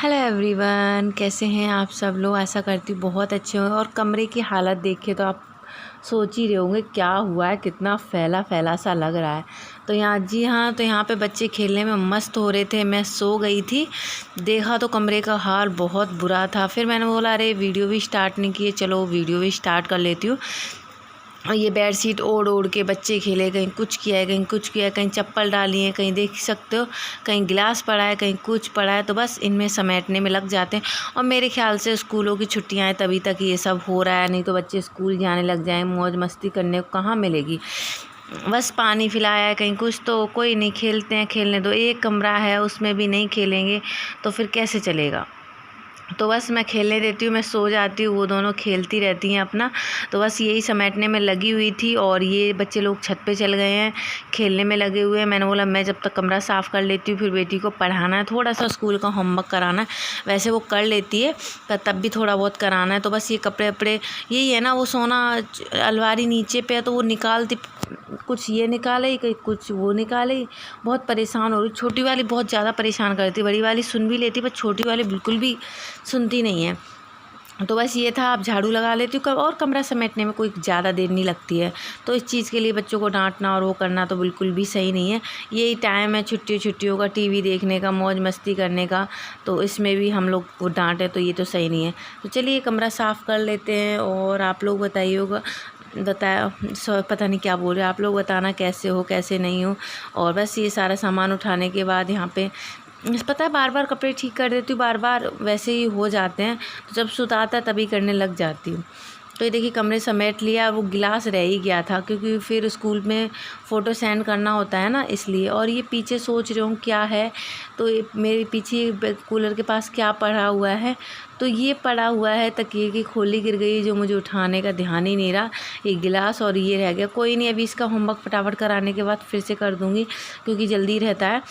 Hello everyone, कैसे हैं आप सब लोग। आशा करती हूँ बहुत अच्छे होंगे। और कमरे की हालत देखे तो आप सोच ही रहे होंगे क्या हुआ है, कितना फैला फैला सा लग रहा है। तो यहाँ पे बच्चे खेलने में मस्त हो रहे थे। मैं सो गई थी, देखा तो कमरे का हाल बहुत बुरा था। फिर मैंने बोला अरे वीडियो भी स्टार्ट नहीं किए, चलो वीडियो भी स्टार्ट कर लेती हूँ। और ये बेडशीट ओढ़ ओढ़ के बच्चे खेले, कहीं कुछ किया है, कहीं कुछ किया है, कहीं चप्पल डाली है, कहीं देख सकते हो कहीं गिलास पड़ा है, कहीं कुछ पड़ा है। तो बस इनमें समेटने में लग जाते हैं। और मेरे ख्याल से स्कूलों की छुट्टियां हैं तभी तक ये सब हो रहा है, नहीं तो बच्चे स्कूल जाने लग जाएं, मौज मस्ती करने को कहाँ मिलेगी। बस पानी पिलाया है, कहीं कुछ, तो कोई नहीं खेलते हैं, खेलने दो। एक कमरा है उसमें भी नहीं खेलेंगे तो फिर कैसे चलेगा। तो बस मैं खेलने देती हूँ, मैं सो जाती हूँ, वो दोनों खेलती रहती हैं अपना। तो बस यही समेटने में लगी हुई थी। और ये बच्चे लोग छत पे चल गए हैं, खेलने में लगे हुए हैं। मैंने बोला मैं जब तक कमरा साफ़ कर लेती हूँ, फिर बेटी को पढ़ाना है, थोड़ा सा स्कूल का होमवर्क कराना है। वैसे वो कर लेती है पर तब भी थोड़ा बहुत कराना है। तो बस ये कपड़े वपड़े यही है ना, वो सोना अलमारी नीचे पे है तो वो निकालती, कुछ ये निकाले, कहीं कुछ वो निकाले। बहुत परेशान हो रही। छोटी वाली बहुत ज़्यादा परेशान करती, बड़ी वाली सुन भी लेती पर छोटी वाली बिल्कुल भी सुनती नहीं है। तो बस ये था, आप झाड़ू लगा लेती हूँ और कमरा समेटने में कोई ज़्यादा देर नहीं लगती है। तो इस चीज़ के लिए बच्चों को डांटना और वो करना तो बिल्कुल भी सही नहीं है। यही टाइम है छुट्टियों का, टीवी देखने का, मौज मस्ती करने का। तो इसमें भी हम लोग को डांटे तो ये तो सही नहीं है। तो चलिए कमरा साफ़ कर लेते हैं। और आप लोग बताइएगा, पता नहीं क्या बोल रहे, आप लोग बताना कैसे हो कैसे नहीं हो। और बस ये सारा सामान उठाने के बाद यहाँ पे पता है बार बार कपड़े ठीक कर देती हूँ, बार बार वैसे ही हो जाते हैं। तो जब सुताता है तभी करने लग जाती हूँ। तो ये देखिए कमरे समेट लिया। वो गिलास रह ही गया था क्योंकि फिर स्कूल में फ़ोटो सेंड करना होता है ना, इसलिए। और ये पीछे सोच रही हूँ क्या है, तो ये मेरे पीछे कूलर के पास क्या पड़ा हुआ है, तो ये पड़ा हुआ है तकिए की खोली गिर गई, जो मुझे उठाने का ध्यान ही नहीं रहा। ये गिलास और ये रह गया। कोई नहीं, अभी इसका होमवर्क फटाफट कराने के बाद फिर से कर दूँगी क्योंकि जल्दी रहता है।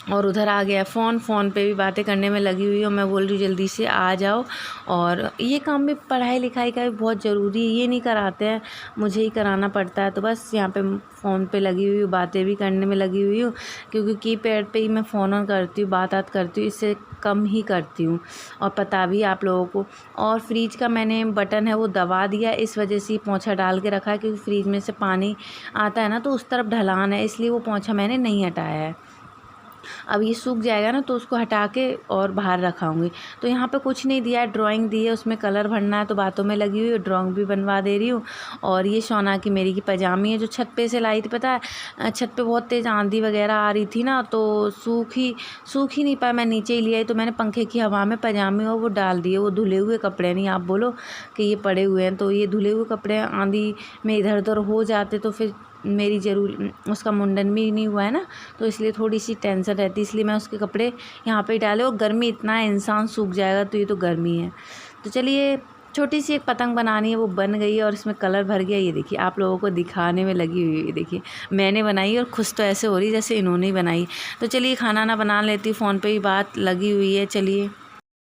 और उधर आ गया फ़ोन पे भी बातें करने में लगी हुई हूँ। मैं बोल रही हूँ जल्दी से आ जाओ। और ये काम भी पढ़ाई लिखाई का भी बहुत ज़रूरी है, ये नहीं कराते हैं, मुझे ही कराना पड़ता है। तो बस यहाँ पे फ़ोन पे लगी हुई हूँ, बातें भी करने में लगी हुई हूँ क्योंकि कीपैड पे ही मैं फ़ोन ऑन करती हूँ, बात करती हूँ, इससे कम ही करती हूँ। और पता भी आप लोगों को। और फ्रिज का मैंने बटन है वो दबा दिया, इस वजह से पोंछा डाल के रखा है क्योंकि फ्रिज में से पानी आता है ना, तो उस तरफ ढलान है, इसलिए वो पोंछा मैंने नहीं हटाया है। अब ये सूख जाएगा ना तो उसको हटा के और बाहर रखाऊंगी। तो यहाँ पे कुछ नहीं दिया है, ड्राइंग दी है, उसमें कलर भरना है, तो बातों में लगी हुई है, ड्राइंग भी बनवा दे रही हूँ। और ये सोना की मेरी की पजामी है जो छत पे से लाई थी। पता है छत पे बहुत तेज़ आंधी वगैरह आ रही थी ना, तो सूख ही नहीं पाया, मैं नीचे ही ले आई। तो मैंने पंखे की हवा में पजामी और वो डाल दिए। वो धुले हुए कपड़े नहीं, आप बोलो कि ये पड़े हुए हैं, तो ये धुले हुए कपड़े आंधी में इधर उधर हो जाते तो फिर मेरी ज़रूर उसका मुंडन भी नहीं हुआ है ना, तो इसलिए थोड़ी सी टेंशन रहती, इसलिए मैं उसके कपड़े यहाँ पे ही डाले। और गर्मी इतना है, इंसान सूख जाएगा, तो ये तो गर्मी है। तो चलिए छोटी सी एक पतंग बनानी है, वो बन गई है और इसमें कलर भर गया। ये देखिए आप लोगों को दिखाने में लगी हुई है, देखिए मैंने बनाई और खुश तो ऐसे हो रही जैसे इन्होंने ही बनाई। तो चलिए खाना ना बना लेती, फ़ोन पे ही बात लगी हुई है। चलिए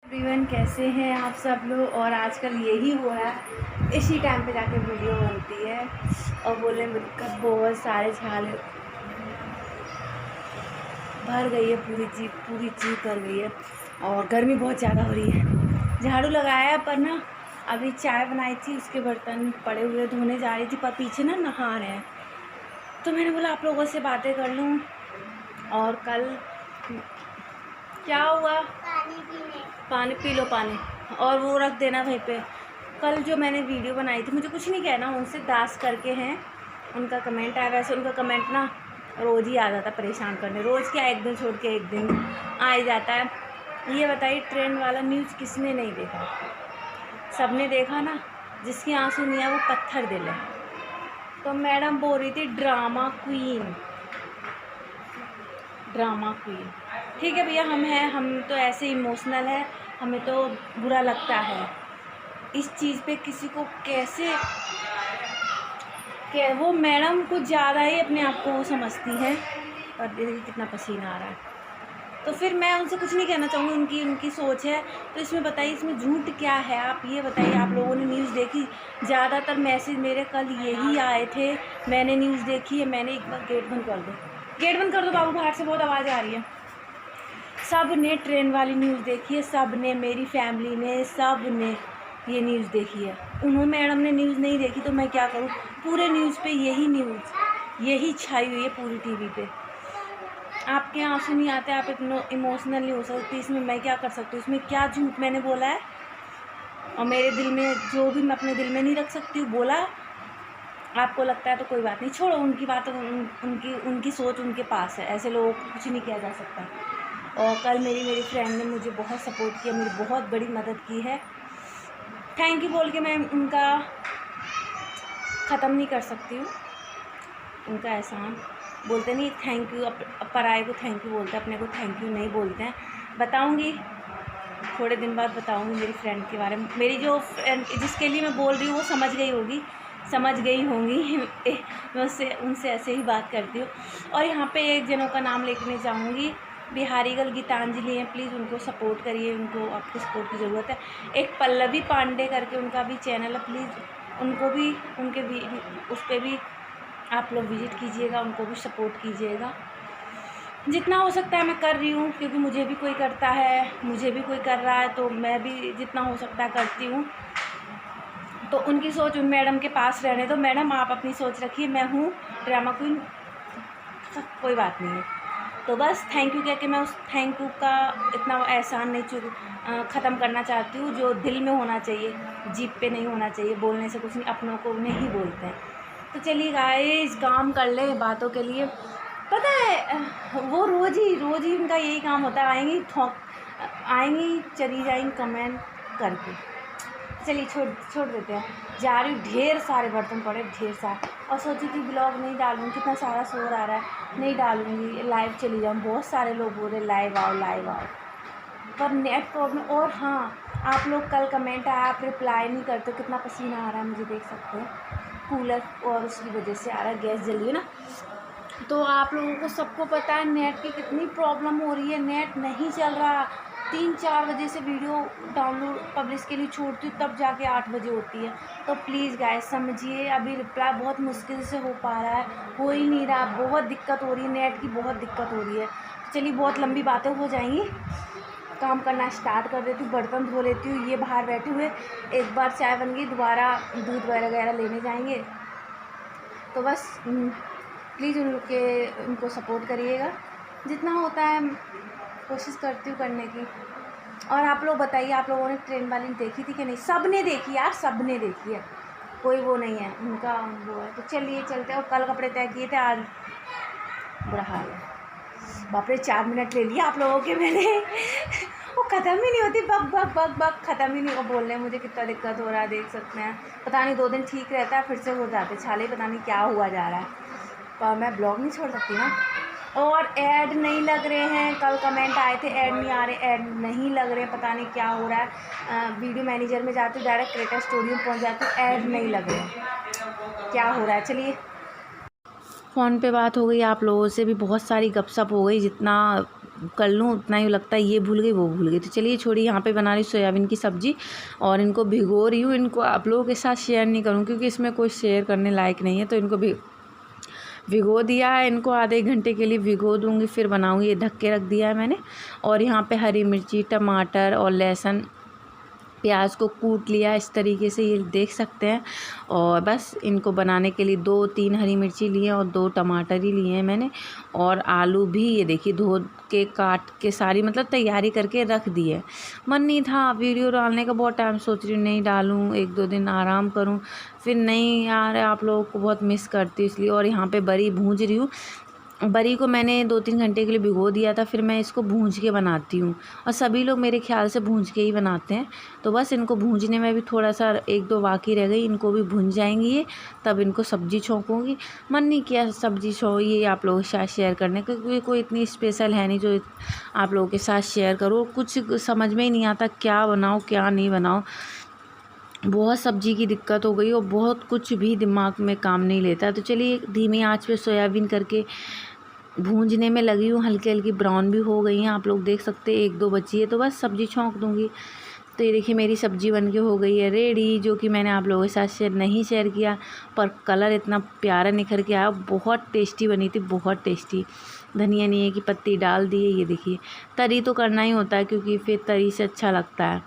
एवरीवन, कैसे हैं आप सब लोग। और आजकल यही हो रहा है, इसी टाइम पे जाके वीडियो बनती है और बोले मिलकर बहुत सारे झाल भर गई है, पूरी जीप भर गई है। और गर्मी बहुत ज़्यादा हो रही है। झाड़ू लगाया पर ना, अभी चाय बनाई थी, उसके बर्तन पड़े हुए धोने जा रही थी, पर पीछे ना नहा रहे हैं, तो मैंने बोला आप लोगों से बातें कर लूँ। और कल क्या हुआ, पानी पी लो पानी, और वो रख देना वहीं पे। कल जो मैंने वीडियो बनाई थी, मुझे कुछ नहीं कहना, उनसे दास करके हैं, उनका कमेंट आया। वैसे उनका कमेंट ना रोज़ ही आ जाता परेशान करने, रोज़ क्या एक दिन छोड़ के एक दिन आ ही जाता है। ये बताइए ट्रेन वाला न्यूज़ किसने नहीं देखा, सबने देखा ना। जिसकी आंसू नहीं है वो पत्थर दिल है। तो मैडम बोल रही थी ड्रामा क्वीन। ठीक है भैया, हम तो ऐसे इमोशनल है, हमें तो बुरा लगता है इस चीज़ पे। किसी को कैसे क्या, वो मैडम कुछ ज़्यादा ही अपने आप को समझती है। और देखिए कितना पसीना आ रहा है। तो फिर मैं उनसे कुछ नहीं कहना चाहूँगी, उनकी सोच है। तो इसमें बताइए इसमें झूठ क्या है, आप ये बताइए। आप लोगों ने न्यूज़ देखी, ज़्यादातर मैसेज मेरे कल यही आए थे, मैंने न्यूज़ देखी है। मैंने एक बार गेट बंद कर दो बाबू, बाहर से बहुत आवाज़ आ रही है। सब ने ट्रेन वाली न्यूज़ देखी है, सब ने, मेरी फैमिली ने, सब ने ये न्यूज़ देखी है। उन्होंने मैडम ने न्यूज़ नहीं देखी तो मैं क्या करूँ, पूरे न्यूज़ पे यही न्यूज़, यही छाई हुई है पूरी टीवी पे। आपके आंसू नहीं आते, आप इतना इमोशनल नहीं हो सकती, इसमें मैं क्या कर सकती हूँ, इसमें क्या झूठ मैंने बोला है, और मेरे दिल में जो भी मैं अपने दिल में नहीं रख सकती हूँ बोला। आपको लगता है तो कोई बात नहीं, छोड़ो उनकी बात, उनकी सोच उनके पास है, ऐसे लोगों को कुछ नहीं किया जा सकता। और कल मेरी फ्रेंड ने मुझे बहुत सपोर्ट किया, मेरी बहुत बड़ी मदद की है। थैंक यू बोल के मैं उनका ख़त्म नहीं कर सकती हूँ, उनका एहसान। बोलते नहीं थैंक यू, पराए को थैंक यू बोलते हैं, अपने को थैंक यू नहीं बोलते हैं। बताऊँगी थोड़े दिन बाद, बताऊँगी मेरी फ्रेंड के बारे में। मेरी जो फ्रेंड जिसके लिए मैं बोल रही हूँ वो समझ गई होंगी मैं उनसे ऐसे ही बात करती हूँ। और यहाँ पे एक जनों का नाम लेकर जाऊँगी, बिहारीगल गीतांजलि हैं, प्लीज़ उनको सपोर्ट करिए, उनको आपकी सपोर्ट की ज़रूरत है। एक पल्लवी पांडे करके उनका भी चैनल है, प्लीज़ उनको भी, उनके भी उस पर भी आप लोग विज़िट कीजिएगा, उनको भी सपोर्ट कीजिएगा। जितना हो सकता है मैं कर रही हूँ, क्योंकि मुझे भी कोई करता है, मुझे भी कोई कर रहा है, तो मैं भी जितना हो सकता है करती हूँ। तो उनकी सोच उन मैडम के पास रहने दो। मैडम आप अपनी सोच रखिए, मैं हूँ ड्रामा क्वीन, कोई बात नहीं है। तो बस थैंक यू कह के मैं उस थैंक यू का इतना एहसान नहीं ख़त्म करना चाहती हूँ, जो दिल में होना चाहिए, जीभ पे नहीं होना चाहिए। बोलने से कुछ नहीं, अपनों को नहीं बोलते हैं। तो चलिए गाइस, काम कर ले बातों के लिए। पता है वो रोज़ ही उनका यही काम होता है, आएंगी चली जाएंगी कमेंट करके। चलिए छोड़ देते हैं। जा रही हूँ, ढेर सारे बर्तन पड़े, ढेर सारे, और सोची कि ब्लॉग नहीं डालूँगी, कितना सारा शोर आ रहा है, नहीं डालूँगी, लाइव चली जाऊँ। बहुत सारे लोग बोल रहे लाइव आओ, पर नेट प्रॉब्लम। और हाँ, आप लोग कल कमेंट आया, आप रिप्लाई नहीं करते, कितना पसीना आ रहा है मुझे, देख सकते हैं। कूलर और उसकी वजह से आ रहा है, गैस जली है ना। तो आप लोगों को सबको पता है नेट की कितनी प्रॉब्लम हो रही है, नेट नहीं चल रहा। 3-4 बजे से वीडियो डाउनलोड पब्लिश के लिए छोड़ती हूँ, तब जाके 8 बजे होती है। तो प्लीज़ गाइस समझिए, अभी रिप्लाई बहुत मुश्किल से हो पा रहा है, हो ही नहीं रहा, बहुत दिक्कत हो रही है, नेट की बहुत दिक्कत हो रही है। चलिए बहुत लंबी बातें हो जाएंगी, काम करना स्टार्ट कर देती हूँ, बर्तन धो लेती हूँ। ये बाहर बैठे हुए, एक बार चाय बन गई, दोबारा दूध वगैरह लेने जाएंगे। तो बस प्लीज़ उनको सपोर्ट करिएगा, जितना होता है कोशिश करती हूँ करने की। और आप लोग बताइए, आप लोगों ने ट्रेन वाली देखी थी कि नहीं? सब ने देखी यार, सब ने देखी है, कोई वो नहीं है, उनका वो है। तो चलिए चलते हैं। और कल कपड़े तय किए थे, आज बुरा हाल है। बाप रे, 4 मिनट ले लिया आप लोगों के मैंने वो ख़त्म ही नहीं होती, बक ख़त्म ही नहीं। वो बोल रहे हैं मुझे कितना दिक्कत हो रहा है, देख सकते हैं। पता नहीं 2 दिन ठीक रहता है, फिर से हो जाते छाले, पता नहीं क्या हुआ जा रहा है। पर मैं ब्लॉग नहीं छोड़ सकती ना। और ऐड नहीं लग रहे हैं, कल कमेंट आए थे ऐड नहीं आ रहे, ऐड नहीं लग रहे, पता नहीं क्या हो रहा है। वीडियो मैनेजर में जाती हूँ, डायरेक्ट क्रिएटर स्टूडियो में पहुँच जाती हूँ, ऐड नहीं लग रहे, क्या हो रहा है। चलिए, फ़ोन पे बात हो गई, आप लोगों से भी बहुत सारी गपशप हो गई, जितना कर लूँ उतना ही लगता है ये भूल गई वो भूल गई। तो चलिए छोड़िए, यहाँ पे बना रही सोयाबीन की सब्ज़ी और इनको भिगो रही हूँ। इनको आप लोगों के साथ शेयर नहीं करूँ क्योंकि इसमें कोई शेयर करने लायक नहीं है। तो इनको भी भिगो दिया है, इनको आधे घंटे के लिए भिगो दूँगी, फिर बनाऊँगी। ये ढक के रख दिया है मैंने। और यहाँ पे हरी मिर्ची, टमाटर और लहसुन, प्याज को कूट लिया इस तरीके से, ये देख सकते हैं। और बस इनको बनाने के लिए 2-3 हरी मिर्ची लिए और 2 टमाटर ही लिए हैं मैंने। और आलू भी ये देखिए धो के काट के सारी मतलब तैयारी करके रख दी है। मन नहीं था वीडियो डालने का, बहुत टाइम सोच रही हूँ नहीं डालूँ, 1-2 दिन आराम करूँ, फिर नहीं यार आप लोगों को बहुत मिस करती हूँ इसलिए। और यहाँ पे बड़ी भूंज रही हूँ। बरी को मैंने 2-3 घंटे के लिए भिगो दिया था, फिर मैं इसको भूंज के बनाती हूँ। और सभी लोग मेरे ख्याल से भूंज के ही बनाते हैं। तो बस इनको भूंजने में भी थोड़ा सा 1-2 बाकी रह गई, इनको भी भूंज जाएंगी ये, तब इनको सब्ज़ी छौंकूँगी। मन नहीं किया सब्ज़ी ये आप लोगों के साथ शेयर करने का, क्योंकि कोई इतनी स्पेशल है नहीं जो आप लोगों के साथ शेयर करूँ। कुछ समझ में ही नहीं आता क्या बनाऊँ क्या नहीं बनाऊँ। बहुत सब्ज़ी की दिक्कत हो गई और बहुत कुछ भी दिमाग में काम नहीं लेता। तो चलिए धीमी आंच पे सोयाबीन करके भूंजने में लगी हूँ, हल्की हल्की ब्राउन भी हो गई हैं, आप लोग देख सकते हैं। 1-2 बची है तो बस सब्ज़ी छौंक दूँगी। तो ये देखिए मेरी सब्ज़ी बन के हो गई है रेडी, जो कि मैंने आप लोगों के साथ नहीं शेयर किया, पर कलर इतना प्यारा निखर के आया, बहुत टेस्टी बनी थी, बहुत टेस्टी। धनिया नहीं की पत्ती डाल दी है। ये देखिए तरी तो करना ही होता है, क्योंकि फिर तरी से अच्छा लगता है।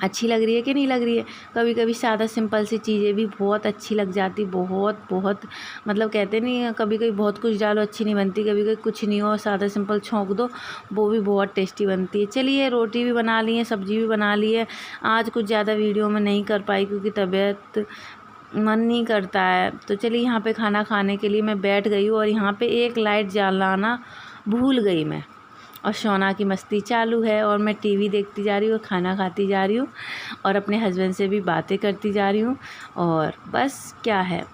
अच्छी लग रही है कि नहीं लग रही है? कभी कभी सादा सिंपल सी चीज़ें भी बहुत अच्छी लग जाती, बहुत बहुत मतलब कहते नहीं, कभी कभी बहुत कुछ डालो अच्छी नहीं बनती, कभी कभी कुछ नहीं हो सादा सिंपल छोंक दो, वो भी बहुत टेस्टी बनती है। चलिए रोटी भी बना ली है, सब्ज़ी भी बना ली है। आज कुछ ज़्यादा वीडियो में नहीं कर पाई क्योंकि तबीयत मन नहीं करता है। तो चलिए यहाँ पे खाना खाने के लिए मैं बैठ गई हूँ, और यहाँ पे एक लाइट जलाना भूल गई मैं, और सोना की मस्ती चालू है, और मैं टीवी देखती जा रही हूँ, खाना खाती जा रही हूँ, और अपने हस्बैंड से भी बातें करती जा रही हूँ। और बस क्या है,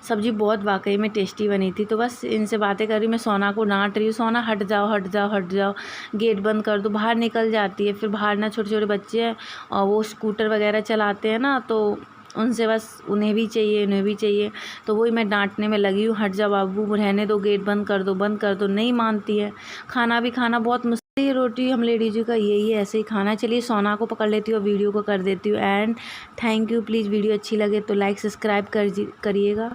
सब्ज़ी बहुत वाकई में टेस्टी बनी थी। तो बस इनसे बातें कर रही, मैं सोना को डांट रही हूँ, सोना हट जाओ हट जाओ हट जाओ, गेट बंद कर दो, बाहर निकल जाती है। फिर बाहर ना छोटे छोटे बच्चे हैं, और वो स्कूटर वगैरह चलाते हैं ना, तो उनसे बस उन्हें भी चाहिए, उन्हें भी चाहिए। तो वही मैं डांटने में लगी हूँ, हट जाओ बाबू, रहने दो, गेट बंद कर दो, बंद कर दो। नहीं मानती है। खाना भी खाना बहुत मुश्किल, ये रोटी हम लेडीज़ का यही है, ऐसे ही खाना। चलिए सोना को पकड़ लेती हूँ और वीडियो को कर देती हूँ and. Thank you. Please video अच्छी लगे तो लाइक सब्सक्राइब करिएगा।